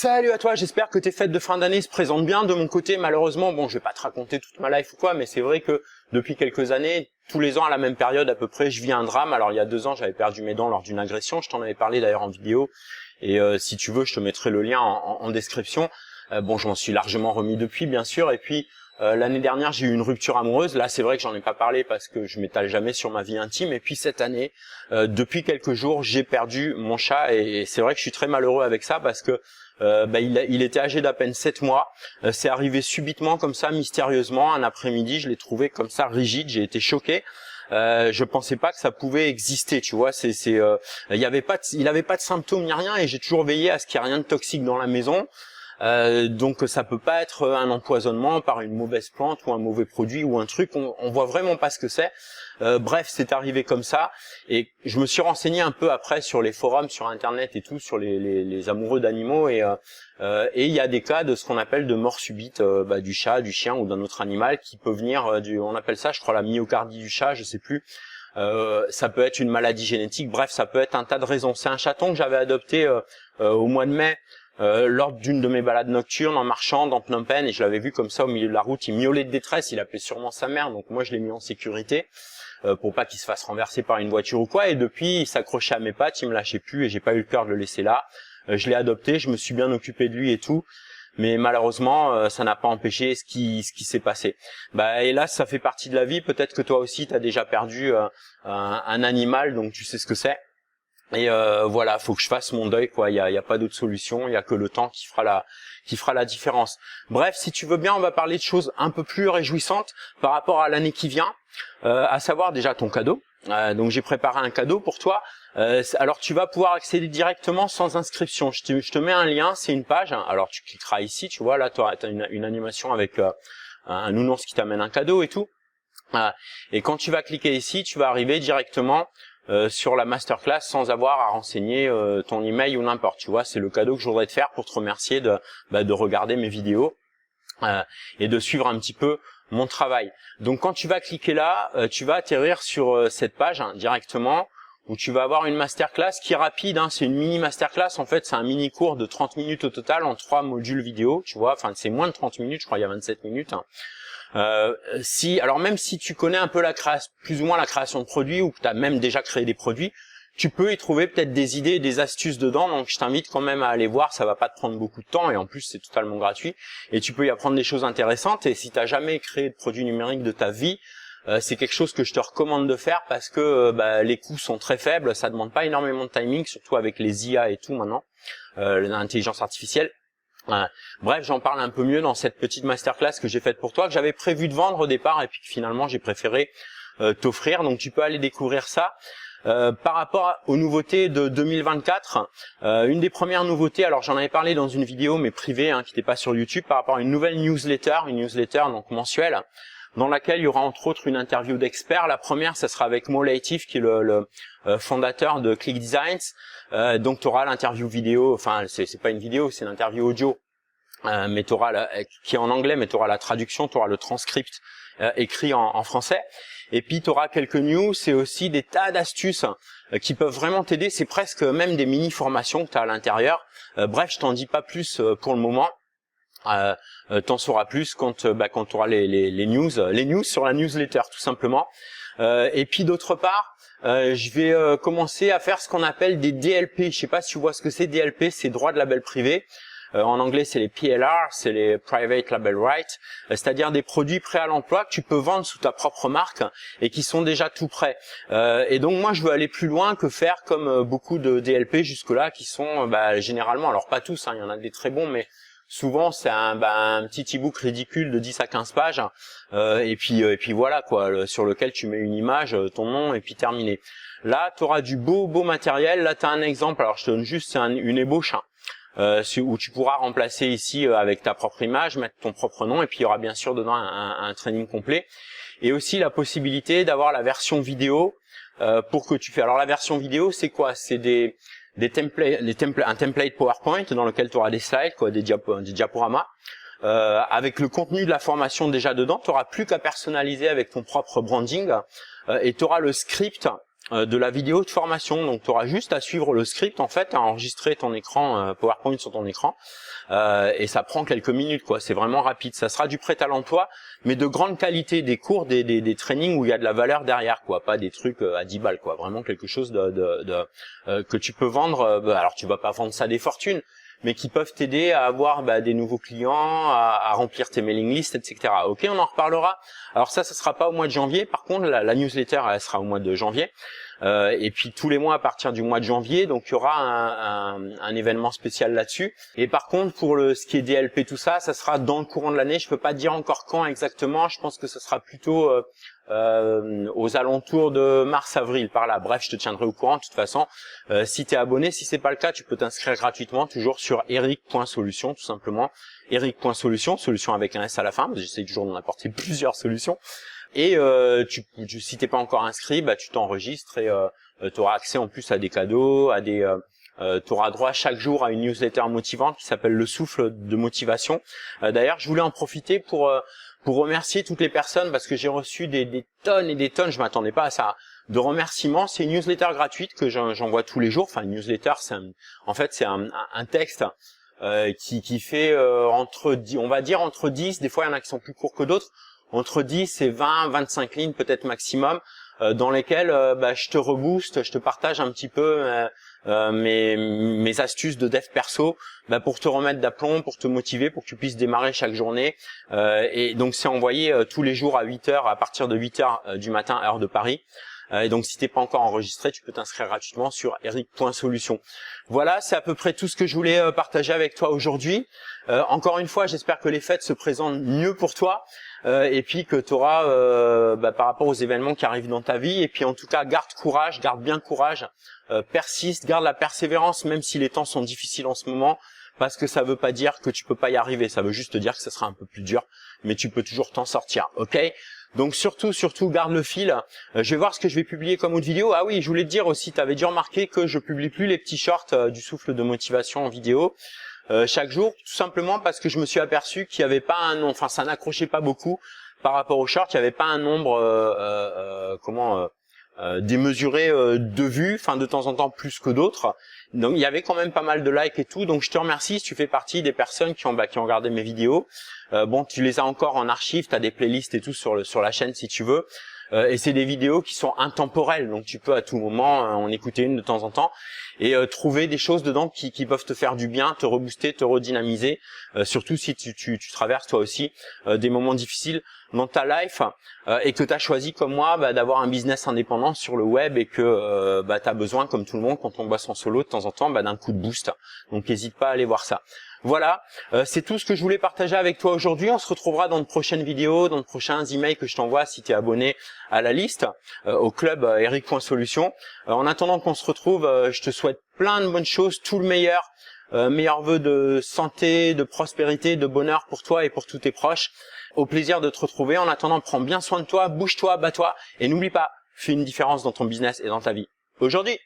Salut à toi, j'espère que tes fêtes de fin d'année se présentent bien. De mon côté, malheureusement, bon, je vais pas te raconter toute ma life ou quoi, mais c'est vrai que depuis quelques années, tous les ans à la même période à peu près, je vis un drame. Alors il y a 2 ans, j'avais perdu mes dents lors d'une agression, je t'en avais parlé d'ailleurs en vidéo, et si tu veux, je te mettrai le lien en description. Bon, je m'en suis largement remis depuis, bien sûr, et puis l'année dernière, j'ai eu une rupture amoureuse. Là, c'est vrai que j'en ai pas parlé parce que je m'étale jamais sur ma vie intime. Et puis cette année, depuis quelques jours, j'ai perdu mon chat et c'est vrai que je suis très malheureux avec ça parce que il était âgé d'à peine 7 mois. C'est arrivé subitement comme ça, mystérieusement, un après-midi. Je l'ai trouvé comme ça rigide. J'ai été choqué. Je pensais pas que ça pouvait exister, tu vois. Il avait pas de symptômes ni rien et j'ai toujours veillé à ce qu'il n'y ait rien de toxique dans la maison. Donc ça peut pas être un empoisonnement par une mauvaise plante ou un mauvais produit ou un truc, on voit vraiment pas ce que c'est. Bref, c'est arrivé comme ça et je me suis renseigné un peu après sur les forums, sur internet et tout, sur les amoureux d'animaux et il y a des cas de ce qu'on appelle de mort subite du chat, du chien ou d'un autre animal qui peut venir on appelle ça, je crois, la myocardie du chat, je sais plus. Ça peut être une maladie génétique, bref, ça peut être un tas de raisons. C'est un chaton que j'avais adopté au mois de mai. Lors d'une de mes balades nocturnes en marchant dans Phnom Penh, et je l'avais vu comme ça au milieu de la route, il miaulait de détresse, il appelait sûrement sa mère, donc moi je l'ai mis en sécurité pour pas qu'il se fasse renverser par une voiture ou quoi, et depuis il s'accrochait à mes pattes, il me lâchait plus et j'ai pas eu le cœur de le laisser là. Je l'ai adopté, je me suis bien occupé de lui et tout, mais malheureusement ça n'a pas empêché ce qui s'est passé. Hélas, ça fait partie de la vie. Peut-être que toi aussi tu as déjà perdu un animal, donc tu sais ce que c'est. Et voilà, faut que je fasse mon deuil, quoi. Il y a pas d'autre solution. Il y a que le temps qui fera la différence. Bref, si tu veux bien, on va parler de choses un peu plus réjouissantes par rapport à l'année qui vient, à savoir déjà ton cadeau. Donc j'ai préparé un cadeau pour toi. Alors tu vas pouvoir accéder directement sans inscription. Je te mets un lien, c'est une page. Alors tu cliqueras ici, tu vois, là tu as une animation avec un nounours qui t'amène un cadeau et tout. Et quand tu vas cliquer ici, tu vas arriver directement sur la masterclass sans avoir à renseigner ton email ou n'importe. Tu vois, c'est le cadeau que je voudrais te faire pour te remercier de regarder mes vidéos et de suivre un petit peu mon travail. Donc quand tu vas cliquer là, tu vas atterrir sur cette page directement où tu vas avoir une masterclass qui est rapide. C'est une mini masterclass. En fait, c'est un mini cours de 30 minutes au total en 3 modules vidéo. Tu vois, enfin c'est moins de 30 minutes, je crois, il y a 27 minutes. Alors même si tu connais un peu plus ou moins la création de produits ou que tu as même déjà créé des produits, tu peux y trouver peut-être des idées et des astuces dedans. Donc je t'invite quand même à aller voir, ça va pas te prendre beaucoup de temps et en plus c'est totalement gratuit et tu peux y apprendre des choses intéressantes. Et si tu n'as jamais créé de produits numériques de ta vie, c'est quelque chose que je te recommande de faire parce que les coûts sont très faibles, ça demande pas énormément de timing, surtout avec les IA et tout maintenant, l'intelligence artificielle. Bref, j'en parle un peu mieux dans cette petite masterclass que j'ai faite pour toi, que j'avais prévu de vendre au départ et puis que finalement j'ai préféré t'offrir. Donc tu peux aller découvrir ça. Par rapport aux nouveautés de 2024, une des premières nouveautés, alors j'en avais parlé dans une vidéo mais privée qui n'était pas sur YouTube, par rapport à une nouvelle newsletter, donc mensuelle, dans laquelle il y aura entre autres une interview d'experts. La première, ça sera avec Mo Latif, qui est le fondateur de Click Designs. Donc tu auras l'interview vidéo, enfin c'est pas une vidéo, c'est une interview audio, mais qui est en anglais, mais tu auras la traduction, tu auras le transcript écrit en français. Et puis tu auras quelques news, c'est aussi des tas d'astuces qui peuvent vraiment t'aider. C'est presque même des mini-formations que tu as à l'intérieur. Bref, je t'en dis pas plus pour le moment. T'en sauras plus quand tu auras les news sur la newsletter tout simplement. Et puis d'autre part, je vais commencer à faire ce qu'on appelle des DLP. Je sais pas si tu vois ce que c'est. DLP, c'est droit de label privé. En anglais, c'est les PLR, c'est les Private Label Rights, c'est-à-dire des produits prêts à l'emploi que tu peux vendre sous ta propre marque et qui sont déjà tout prêts. Et donc moi, je veux aller plus loin que faire comme beaucoup de DLP jusque-là qui sont généralement, alors pas tous, il y en a des très bons, mais souvent c'est un petit e-book ridicule de 10 à 15 pages et puis voilà quoi, sur lequel tu mets une image, ton nom et puis terminé. Là, tu auras du beau matériel. Là, tu as un exemple, alors je te donne juste une ébauche. Où tu pourras remplacer ici avec ta propre image, mettre ton propre nom et puis il y aura bien sûr dedans un training complet et aussi la possibilité d'avoir la version vidéo pour que tu fais. Alors la version vidéo, c'est quoi? C'est un template PowerPoint dans lequel tu auras des slides, des diaporamas avec le contenu de la formation déjà dedans. Tu n'auras plus qu'à personnaliser avec ton propre branding et tu auras le script de la vidéo de formation. Donc tu auras juste à suivre le script en fait, à enregistrer ton écran PowerPoint sur ton écran, et ça prend quelques minutes quoi. C'est vraiment rapide. Ça sera du prêt à l'emploi, mais de grande qualité, des cours, des trainings où il y a de la valeur derrière quoi, pas des trucs à 10 balles quoi. Vraiment quelque chose que tu peux vendre. Alors tu vas pas vendre ça des fortunes, mais qui peuvent t'aider à avoir des nouveaux clients, à remplir tes mailing lists, etc. Ok, on en reparlera. Alors ça sera pas au mois de janvier. Par contre, la newsletter, elle sera au mois de janvier. Et puis tous les mois à partir du mois de janvier, donc il y aura un événement spécial là-dessus. Et par contre, pour ce qui est DLP, tout ça, ça sera dans le courant de l'année. Je peux pas dire encore quand exactement. Je pense que ça sera plutôt aux alentours de mars-avril, par là. Bref, je te tiendrai au courant. De toute façon, si tu es abonné, si c'est pas le cas, tu peux t'inscrire gratuitement, toujours sur eric.solution, tout simplement. Eric.solution, solution avec un S à la fin. J'essaie toujours d'en apporter plusieurs solutions. Et si t'es pas encore inscrit, tu t'enregistres et tu auras accès en plus à des cadeaux, tu auras droit chaque jour à une newsletter motivante qui s'appelle le souffle de motivation. D'ailleurs, je voulais en profiter pour remercier toutes les personnes parce que j'ai reçu des tonnes et des tonnes, je m'attendais pas à ça, de remerciements. C'est une newsletter gratuite que j'envoie tous les jours. Enfin, une newsletter, c'est un texte qui fait on va dire entre 10, des fois il y en a qui sont plus courts que d'autres, entre 10 et 20, 25 lignes peut-être maximum, dans lesquelles je te rebooste, je te partage un petit peu mes astuces de dev perso pour te remettre d'aplomb, pour te motiver, pour que tu puisses démarrer chaque journée. Et donc c'est envoyé tous les jours à 8h, à partir de 8h du matin, heure de Paris. Et donc si t'es pas encore enregistré, tu peux t'inscrire gratuitement sur eric.solution. Voilà, c'est à peu près tout ce que je voulais partager avec toi aujourd'hui. Encore une fois, j'espère que les fêtes se présentent mieux pour toi. Et puis que tu auras par rapport aux événements qui arrivent dans ta vie. Et puis en tout cas, garde courage, garde bien courage, persiste, garde la persévérance, même si les temps sont difficiles en ce moment, parce que ça veut pas dire que tu peux pas y arriver, ça veut juste dire que ça sera un peu plus dur, mais tu peux toujours t'en sortir, ok? Donc surtout, garde le fil. Je vais voir ce que je vais publier comme autre vidéo. Ah oui, je voulais te dire aussi, tu avais dû remarquer que je publie plus les petits shorts du souffle de motivation en vidéo. Chaque jour, tout simplement parce que je me suis aperçu qu'il n'y avait pas un nombre, enfin ça n'accrochait pas beaucoup par rapport aux shorts, il n'y avait pas un nombre démesuré de vues, enfin de temps en temps plus que d'autres. Donc il y avait quand même pas mal de likes et tout, donc je te remercie si tu fais partie des personnes qui ont regardé mes vidéos. Bon, tu les as encore en archive, tu as des playlists et tout sur la chaîne si tu veux. Et c'est des vidéos qui sont intemporelles, donc tu peux à tout moment en écouter une de temps en temps et trouver des choses dedans qui peuvent te faire du bien, te rebooster, te redynamiser, surtout si tu traverses toi aussi des moments difficiles dans ta life et que tu as choisi comme moi d'avoir un business indépendant sur le web et que tu as besoin, comme tout le monde, quand on bosse en solo de temps en temps, d'un coup de boost. Donc n'hésite pas à aller voir ça. Voilà, c'est tout ce que je voulais partager avec toi aujourd'hui. On se retrouvera dans de prochaines vidéos, dans de prochains emails que je t'envoie si tu es abonné à la liste, au club eric.solution. En attendant qu'on se retrouve, je te souhaite plein de bonnes choses, tout le meilleur, meilleurs vœux de santé, de prospérité, de bonheur pour toi et pour tous tes proches. Au plaisir de te retrouver. En attendant, prends bien soin de toi, bouge-toi, bats-toi et n'oublie pas, fais une différence dans ton business et dans ta vie aujourd'hui.